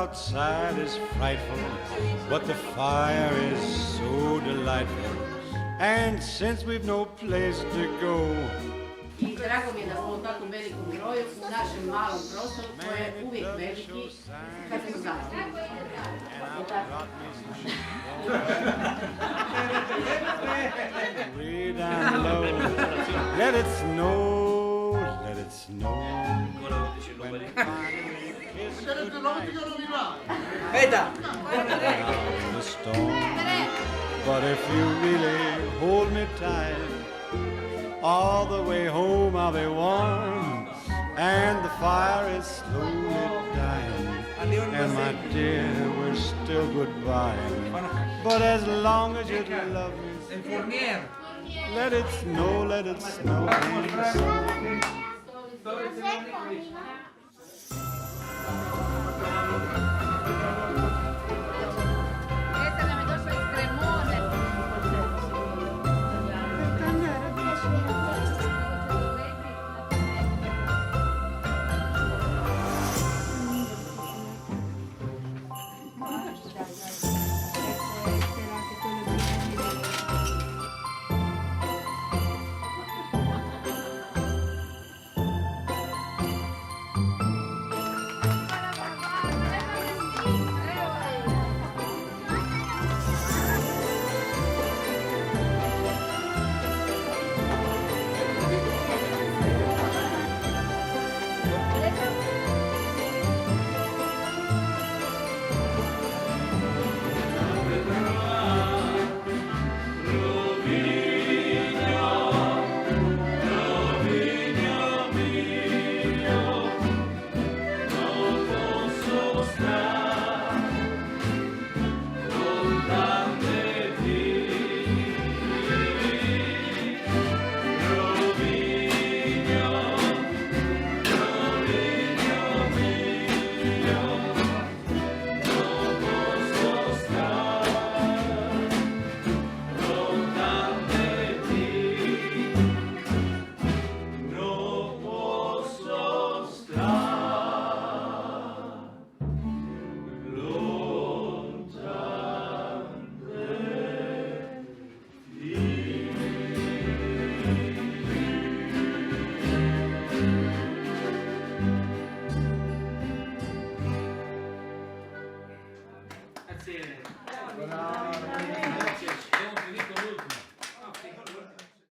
outside is frightful, but the fire is so delightful. And since we've no place to go, I drago mi je da smo u takvom velikom broju u našem malom prostoru koji je uvijek veliki kad smo zajedno. way down low, let it snow, let it snow. When finally kiss goodnight in the storm. But if you really hold me tight, all the way home I'll be warm, and the fire is slowly dying, and my dear, we're still goodbye. But as long as you love me, let it snow, let it snow.